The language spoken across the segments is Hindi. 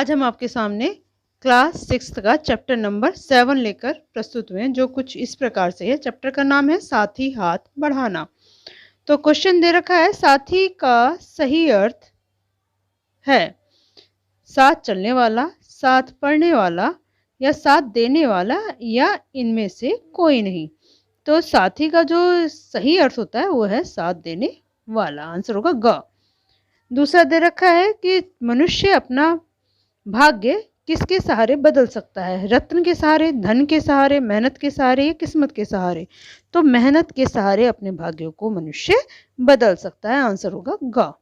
आज हम आपके सामने क्लास 6 का चैप्टर नंबर 7 लेकर प्रस्तुत हुए हैं, जो कुछ इस प्रकार से है। चैप्टर का नाम है साथी हाथ बढ़ाना। तो क्वेश्चन दे रखा है, साथी का सही अर्थ है साथ चलने वाला, साथ पढ़ने वाला या साथ देने वाला या इनमें से कोई नहीं। तो साथी का जो सही अर्थ होता है वो है साथ देने वाला। आंसर होगा ग। दूसरा दे रखा है कि मनुष्य अपना भाग्य किसके सहारे बदल सकता है, रत्न के सहारे, धन के सहारे, मेहनत के सहारे या किस्मत के सहारे। तो मेहनत के सहारे अपने भाग्यों को मनुष्य बदल सकता है। आंसर होगा ग।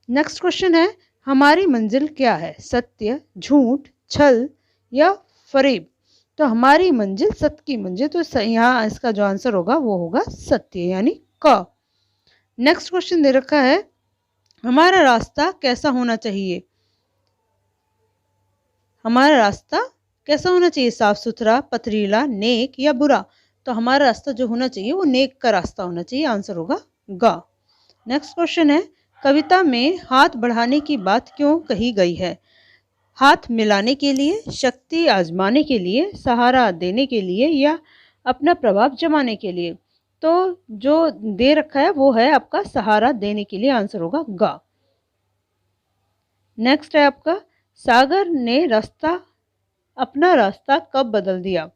नेक्स्ट क्वेश्चन है, हमारी मंजिल क्या है, सत्य, झूठ, छल या फरेब। तो हमारी मंजिल सत्य की मंजिल, तो यहाँ इसका जो आंसर होगा वो होगा सत्य यानी क। नेक्स्ट क्वेश्चन दे रखा है, हमारा रास्ता कैसा होना चाहिए, हमारा रास्ता कैसा होना चाहिए, साफ सुथरा, पथरीला, नेक या बुरा। तो हमारा रास्ता जो होना चाहिए वो नेक का रास्ता होना चाहिए। आंसर होगा ग। नेक्स्ट क्वेश्चन है, कविता में हाथ बढ़ाने की बात क्यों कही गई है, हाथ मिलाने के लिए, शक्ति आजमाने के लिए, सहारा देने के लिए या अपना प्रभाव जमाने के लिए। तो जो दे रखा है वो है आपका सहारा देने के लिए। आंसर होगा ग। नेक्स्ट है आपका, सागर ने अपना रास्ता कब बदल दिया,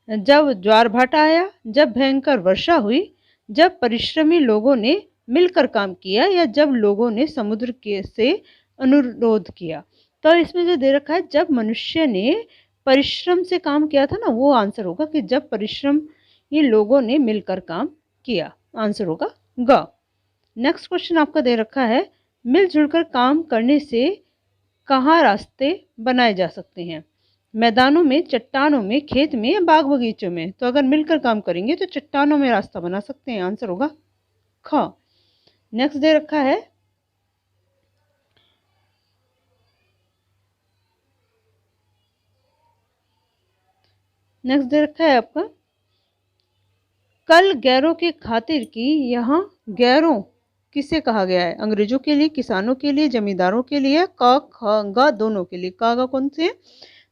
जब ज्वार भाटा आया, जब भयंकर वर्षा हुई, जब परिश्रमी लोगों ने मिलकर काम किया या जब लोगों ने समुद्र से अनुरोध किया। तो इसमें जो दे रखा है, जब मनुष्य ने परिश्रम से काम किया था ना, वो आंसर होगा कि जब परिश्रम ये लोगों ने मिलकर काम किया। आंसर होगा ग। नेक्स्ट क्वेश्चन आपका दे रखा है, मिलजुल कर काम करने से कहाँ रास्ते बनाए जा सकते हैं, मैदानों में, चट्टानों में, खेत में या बाग बगीचों में। तो अगर मिलकर काम करेंगे तो चट्टानों में रास्ता बना सकते हैं। आंसर होगा ख। नेक्स्ट दे रखा है, आपका, कल गैरों के खातिर की, यहाँ गैरों किसे कहा गया है, अंग्रेजों के लिए, किसानों के लिए, जमींदारों के लिए, क ख ग दोनों के लिए। का कौन से,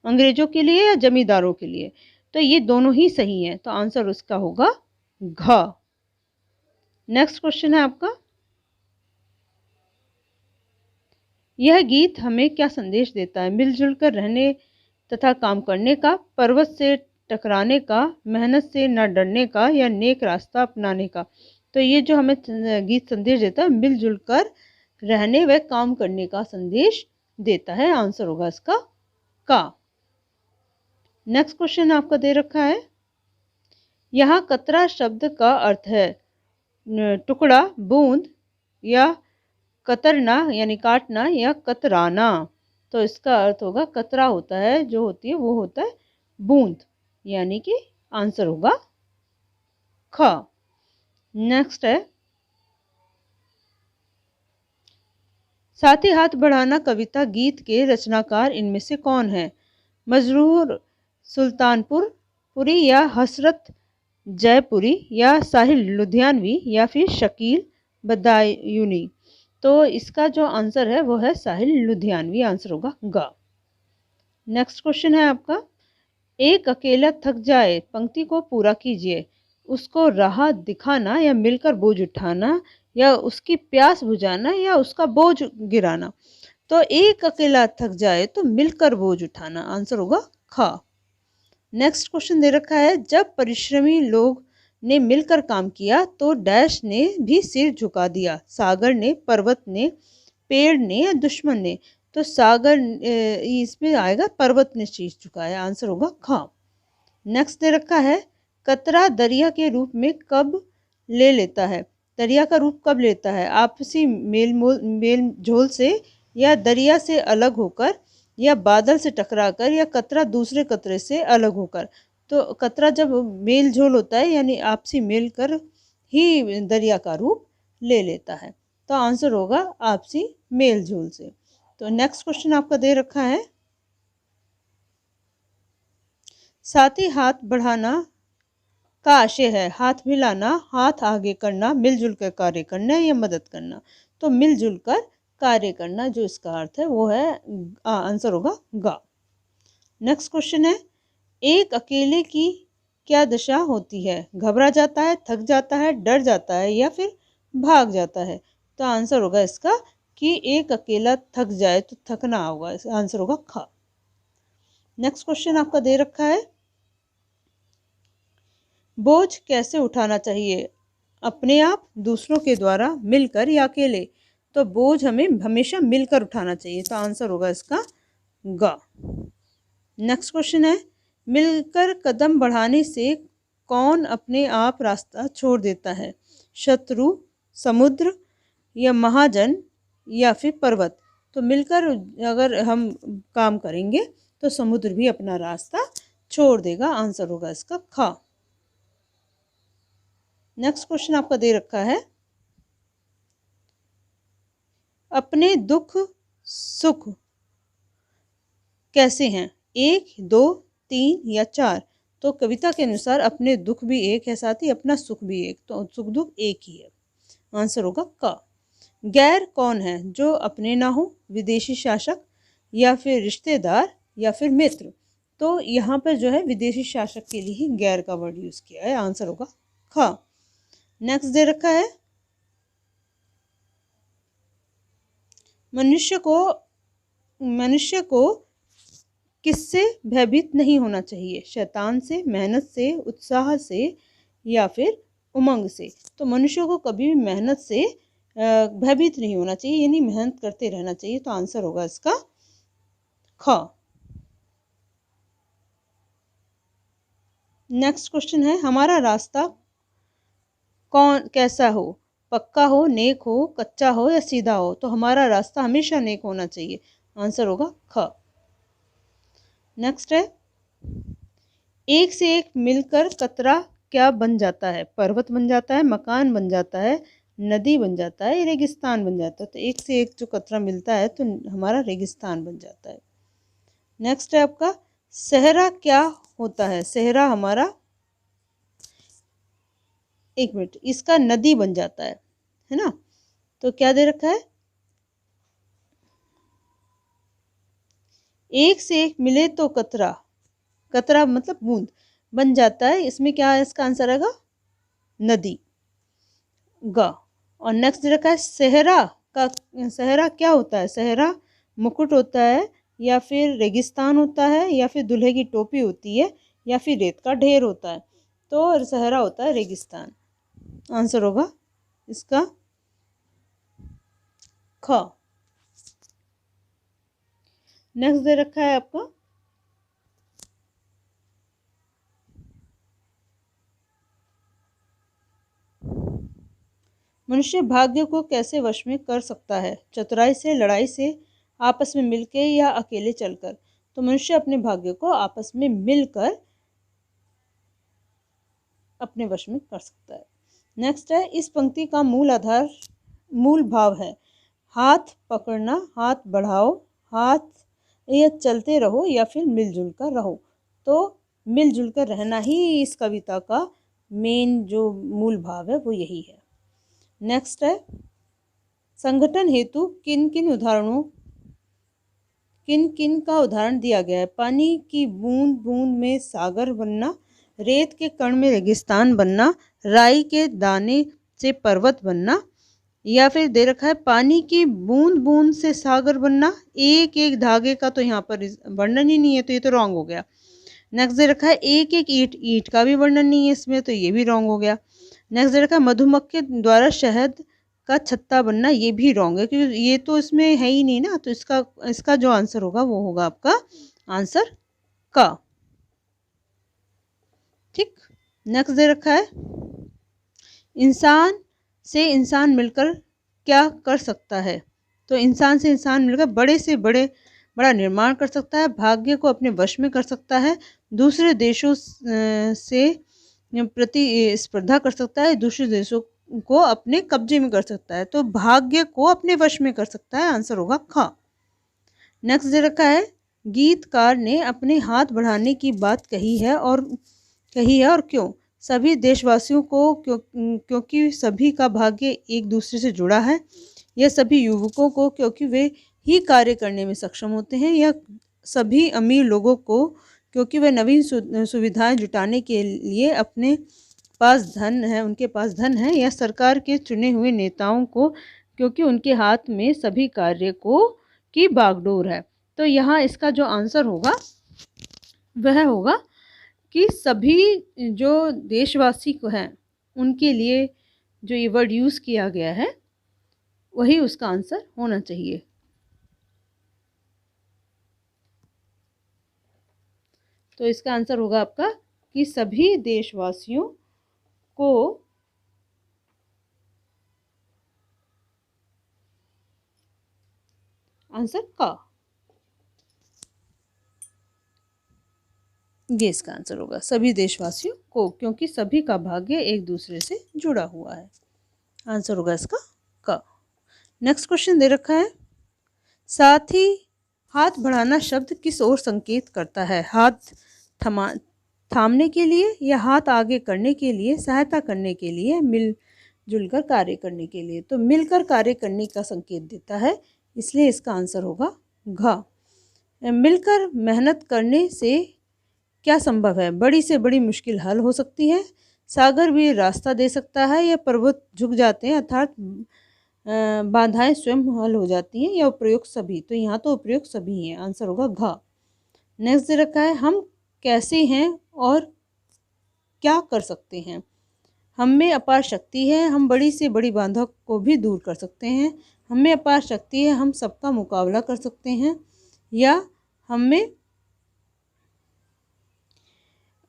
अंग्रेजों के लिए या जमींदारों के लिए। तो ये दोनों ही सही हैं, तो आंसर उसका होगा घ। नेक्स्ट क्वेश्चन है आपका, यह गीत हमें क्या संदेश देता है, मिलजुल कर रहने तथा काम करने का, पर्वत से टकराने का, मेहनत से न डरने का या नेक रास्ता अपनाने का। तो ये जो हमें गीत संदेश देता है, मिलजुल कर रहने व काम करने का संदेश देता है। आंसर होगा इसका का। नेक्स्ट क्वेश्चन आपका दे रखा है, यहाँ कतरा शब्द का अर्थ है टुकड़ा, बूंद या कतरना यानी काटना या कतराना। तो इसका अर्थ होगा, कतरा होता है जो होती है वो होता है बूंद, यानी कि आंसर होगा ख। नेक्स्ट है, साथी हाथ बढ़ाना कविता गीत के रचनाकार इनमें से कौन है, मजरूर सुल्तानपुरी या हसरत जयपुरी या साहिल लुधियानवी या फिर शकील बदायूनी। तो इसका जो आंसर है वो है साहिल लुधियानवी। आंसर होगा ग। नेक्स्ट क्वेश्चन है आपका, एक अकेला थक जाए पंक्ति को पूरा कीजिए, उसको राह दिखाना या मिलकर बोझ उठाना या उसकी प्यास बुझाना या उसका बोझ गिराना। तो एक अकेला थक जाए तो मिलकर बोझ उठाना। आंसर होगा ख। नेक्स्ट क्वेश्चन दे रखा है, जब परिश्रमी लोग ने मिलकर काम किया तो डैश ने भी सिर झुका दिया, सागर ने, पर्वत ने, पेड़ ने या दुश्मन ने। तो सागर इसमें आएगा पर्वत ने शीश झुकाया। आंसर होगा ख। नेक्स्ट दे रखा है, कतरा दरिया के रूप में कब ले लेता है, दरिया का रूप कब लेता है, आपसी मेल झोल से या दरिया से अलग होकर या बादल से टकराकर या कतरा दूसरे कतरे से अलग होकर। तो कतरा जब मेल झोल होता है यानी आपसी मेल कर ही दरिया का रूप ले लेता है। तो आंसर होगा आपसी मेल झोल से। तो नेक्स्ट क्वेश्चन आपका दे रखा है, साथी हाथ बढ़ाना का आशय है हाथ मिलाना, हाथ आगे करना, मिलजुल कर कार्य करना या मदद करना। तो मिलजुल कर कार्य करना, जो इसका अर्थ है वो है आंसर होगा गा। नेक्स्ट क्वेश्चन है, एक अकेले की क्या दशा होती है? घबरा जाता है, थक जाता है, डर जाता है या फिर भाग जाता है? तो आंसर होगा इसका कि एक अकेला थक जाए तो थकना होगा, इसका आंसर होगा खा। नेक्स्ट क्वेश्चन आपका दे रखा है, बोझ कैसे उठाना चाहिए? अपने आप, दूसरों के द्वारा, मिलकर या अकेले? तो बोझ हमें हमेशा मिलकर उठाना चाहिए, तो आंसर होगा इसका गा। नेक्स्ट क्वेश्चन है, मिलकर कदम बढ़ाने से कौन अपने आप रास्ता छोड़ देता है? शत्रु, समुद्र या महाजन या फिर पर्वत? तो मिलकर अगर हम काम करेंगे तो समुद्र भी अपना रास्ता छोड़ देगा, आंसर होगा इसका खा। नेक्स्ट क्वेश्चन आपका दे रखा है, अपने दुख सुख कैसे हैं? 1, 2, 3 या 4? तो कविता के अनुसार अपने दुख भी एक है, साथ ही अपना सुख भी एक, तो सुख दुख एक ही है, आंसर होगा का। गैर कौन है? जो अपने ना हो, विदेशी शासक या फिर रिश्तेदार या फिर मित्र? तो यहाँ पर जो है विदेशी शासक के लिए ही गैर का वर्ड यूज किया है, आंसर होगा खा। नेक्स्ट दे रखा है, मनुष्य को किससे भयभीत नहीं होना चाहिए? शैतान से, मेहनत से, उत्साह से या फिर उमंग से? तो मनुष्य को कभी भी मेहनत से भयभीत नहीं होना चाहिए, यानी मेहनत करते रहना चाहिए, तो आंसर होगा इसका खा। नेक्स्ट क्वेश्चन है, हमारा रास्ता कौन कैसा हो? पक्का हो, नेक हो, कच्चा हो या सीधा हो? तो हमारा रास्ता हमेशा नेक होना चाहिए, आंसर होगा ख। नेक्स्ट है, एक से एक मिलकर कतरा क्या बन जाता है? पर्वत बन जाता है, मकान बन जाता है, नदी बन जाता है, रेगिस्तान बन जाता है? तो एक से एक जो कतरा मिलता है तो हमारा रेगिस्तान बन जाता है। नेक्स्ट है आपका, सहरा क्या होता है? सहरा हमारा, एक मिनट, इसका नदी बन जाता है ना? तो क्या दे रखा है, एक से एक मिले तो कतरा, कतरा मतलब बूंद बन जाता है, इसमें क्या है, इसका आंसर आएगा नदी, गा। और नेक्स्ट दे रखा है, सहरा क्या होता है? सहरा मुकुट होता है या फिर रेगिस्तान होता है या फिर दूल्हे की टोपी होती है या फिर रेत का ढेर होता है? तो सहरा होता है रेगिस्तान, आंसर होगा इसका ख। नेक्स्ट दे रखा है आपको, मनुष्य भाग्य को कैसे वश में कर सकता है? चतुराई से, लड़ाई से, आपस में मिलकर या अकेले चलकर? तो मनुष्य अपने भाग्य को आपस में मिलकर अपने वश में कर सकता है। नेक्स्ट है, इस पंक्ति का मूल भाव है, हाथ पकड़ना, हाथ बढ़ाओ, हाथ या चलते रहो या फिर मिलजुल कर रहो? तो मिलजुल कर रहना ही इस कविता का मेन जो मूल भाव है वो यही है। नेक्स्ट है, संगठन हेतु किन किन का उदाहरण दिया गया है? पानी की बूंद बूंद में सागर बनना, रेत के कण में रेगिस्तान बनना, राई के दाने से पर्वत बनना, या फिर दे रखा है पानी की बूंद बूंद से सागर बनना। एक एक धागे का तो यहाँ पर वर्णन ही नहीं है, तो ये तो रॉन्ग हो गया। नेक्स्ट दे रखा है एक एक ईंट का भी वर्णन नहीं है इसमें, तो ये भी रॉन्ग हो गया। नेक्स्ट दे रखा है मधुमक्खी द्वारा शहद का छत्ता बनना, ये भी रॉन्ग है क्योंकि ये तो इसमें है ही नहीं ना, तो इसका जो आंसर होगा वो होगा आपका आंसर का। ठीक। नेक्स्ट दे रखा है, इंसान से इंसान मिलकर क्या कर सकता है? तो इंसान से इंसान मिलकर बड़े से बड़ा निर्माण कर सकता है, भाग्य को अपने वश में कर सकता है, दूसरे देशों से प्रतिस्पर्धा कर सकता है, दूसरे देशों को अपने कब्जे में कर सकता है। तो भाग्य को अपने वश में कर सकता है, आंसर होगा खा। नेक्स्ट दे रखा है, गीतकार ने अपने हाथ बढ़ाने की बात कही है और क्यों? सभी देशवासियों को क्योंकि सभी का भाग्य एक दूसरे से जुड़ा है, यह सभी युवकों को क्योंकि वे ही कार्य करने में सक्षम होते हैं, या सभी अमीर लोगों को क्योंकि वे नवीन सुविधाएं जुटाने के लिए अपने पास धन है, उनके पास धन है, या सरकार के चुने हुए नेताओं को क्योंकि उनके हाथ में सभी कार्य को की बागडोर है। तो यहाँ इसका जो आंसर होगा वह होगा कि सभी जो देशवासी को हैं उनके लिए जो ये वर्ड यूज़ किया गया है वही उसका आंसर होना चाहिए। तो इसका आंसर होगा आपका कि सभी देशवासियों को आंसर का, ये इसका आंसर होगा सभी देशवासियों को, क्योंकि सभी का भाग्य एक दूसरे से जुड़ा हुआ है। आंसर होगा इसका का। नेक्स्ट क्वेश्चन दे रखा है, साथ ही हाथ बढ़ाना शब्द किस ओर संकेत करता है? हाथ थामने के लिए, या हाथ आगे करने के लिए, सहायता करने के लिए, मिलजुल कर कार्य करने के लिए? तो मिलकर कार्य करने का संकेत देता है, इसलिए इसका आंसर होगा घ। मिलकर मेहनत करने से क्या संभव है? बड़ी से बड़ी मुश्किल हल हो सकती है, सागर भी रास्ता दे सकता है, या पर्वत झुक जाते हैं, अर्थात बाधाएं स्वयं हल हो जाती हैं, या उपप्रयोग सभी? तो यहाँ तो उपप्रयोग सभी हैं, आंसर होगा घ। नेक्स्ट दे रखा है, हम कैसे हैं और क्या कर सकते हैं? हम में अपार शक्ति है, हम बड़ी से बड़ी बाधा को भी दूर कर सकते हैं। हम में अपार शक्ति है, हम सबका मुकाबला कर सकते हैं। या हम में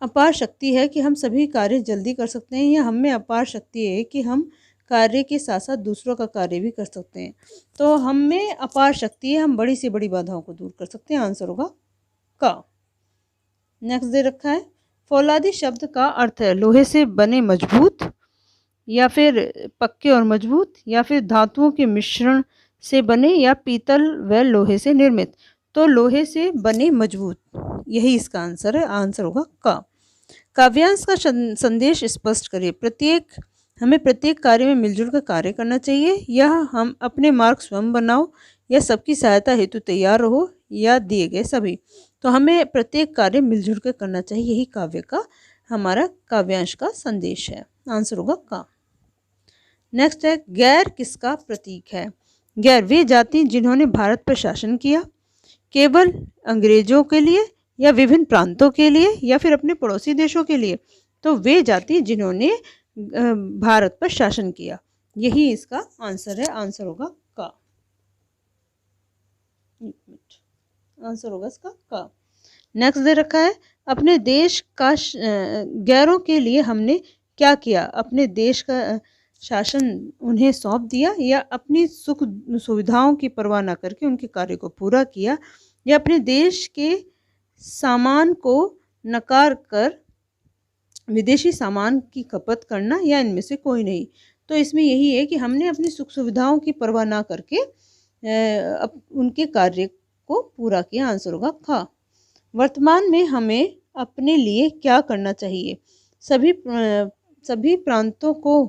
अपार शक्ति है कि हम सभी कार्य जल्दी कर सकते हैं। या हम में अपार शक्ति है कि हम कार्य के साथ साथ दूसरों का कार्य भी कर सकते हैं। तो हम में अपार शक्ति है, हम बड़ी से बड़ी बाधाओं को दूर कर सकते हैं, आंसर होगा का। नेक्स्ट दे रखा है, फौलादी शब्द का अर्थ है लोहे से बने मजबूत, या फिर पक्के और मजबूत, या फिर धातुओं के मिश्रण से बने, या पीतल व लोहे से निर्मित? तो लोहे से बने मजबूत, यही इसका आंसर है, आंसर होगा का। काव्यांश का संदेश स्पष्ट करिए। हमें प्रत्येक कार्य में मिलजुल कर कार्य करना चाहिए, या हम अपने मार्ग स्वयं बनाओ, या सबकी सहायता हेतु तैयार रहो, या दिए गए सभी? तो हमें प्रत्येक कार्य मिलजुल कर करना चाहिए, यही काव्य का हमारा काव्यांश का संदेश है, आंसर होगा का। नेक्स्ट है, गैर किसका प्रतीक है? गैर वे जाति जिन्होंने भारत पर शासन किया, केवल अंग्रेजों के लिए, या विभिन्न प्रांतों के लिए, या फिर अपने पड़ोसी देशों के लिए? तो वे जाति जिन्होंने भारत पर शासन किया, यही इसका आंसर है, आंसर होगा का। आंसर होगा इसका का। नेक्स्ट दे रखा है, अपने देश का गैरों के लिए हमने क्या किया? अपने देश का शासन उन्हें सौंप दिया, या अपनी सुख सुविधाओं की परवाह न करके उनके कार्य को पूरा किया, या अपने देश के सामान को नकार कर विदेशी सामान की खपत करना, या इनमें से कोई नहीं? तो इसमें यही है कि हमने अपनी सुख सुविधाओं की परवाह ना करके उनके कार्य को पूरा किया, आंसर होगा खा। वर्तमान में हमें अपने लिए क्या करना चाहिए? सभी प्रांतों को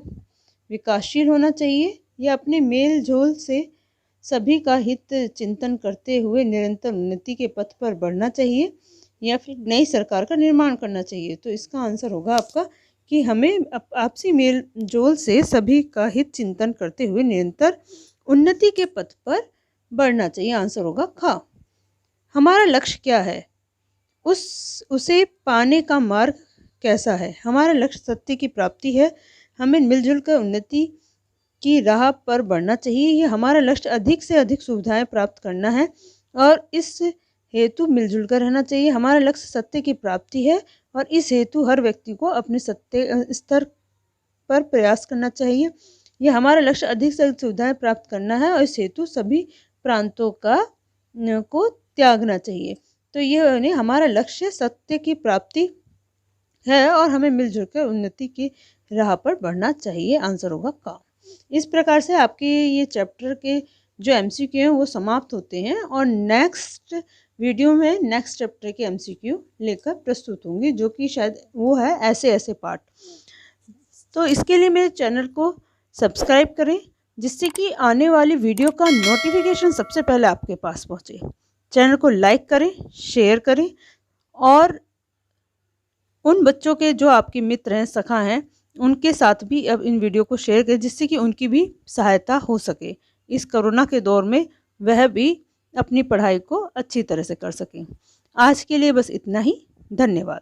विकासशील होना चाहिए, या अपने मेल जोल से सभी का हित चिंतन करते हुए निरंतर उन्नति के पथ पर बढ़ना चाहिए, या फिर नई सरकार का निर्माण करना चाहिए? तो इसका आंसर होगा आपका कि हमें आपसी मेल जोल से सभी का हित चिंतन करते हुए निरंतर उन्नति के पथ पर बढ़ना चाहिए, आंसर होगा खा। हमारा लक्ष्य क्या है? उसे पाने का मार्ग कैसा है? हमारा लक्ष्य सत्य की प्राप्ति है, हमें मिलजुल कर उन्नति की राह पर बढ़ना चाहिए। ये हमारा लक्ष्य अधिक से अधिक सुविधाएं प्राप्त करना है, और इस हेतु मिलजुल कर रहना चाहिए। हमारा लक्ष्य सत्य की प्राप्ति है, और इस हेतु हर व्यक्ति को अपने सत्य स्तर पर प्रयास करना चाहिए। यह हमारा लक्ष्य अधिक से अधिक सुविधाएं प्राप्त करना है, और इस हेतु सभी प्रांतों को त्यागना चाहिए। तो ये हमारा लक्ष्य सत्य की प्राप्ति है, और हमें मिलजुल कर उन्नति की राह पर बढ़ना चाहिए, आंसर होगा का। इस प्रकार से आपके ये चैप्टर के जो एमसीक्यू हैं वो समाप्त होते हैं, और नेक्स्ट वीडियो में नेक्स्ट चैप्टर के एमसीक्यू लेकर प्रस्तुत होंगे, जो कि शायद वो है ऐसे पार्ट। तो इसके लिए मेरे चैनल को सब्सक्राइब करें जिससे कि आने वाली वीडियो का नोटिफिकेशन सबसे पहले आपके पास पहुंचे। चैनल को लाइक करें, शेयर करें और उन बच्चों के जो आपके मित्र हैं, सखा हैं, उनके साथ भी अब इन वीडियो को शेयर करें जिससे कि उनकी भी सहायता हो सके। इस कोरोना के दौर में वह भी अपनी पढ़ाई को अच्छी तरह से कर सकें। आज के लिए बस इतना ही। धन्यवाद।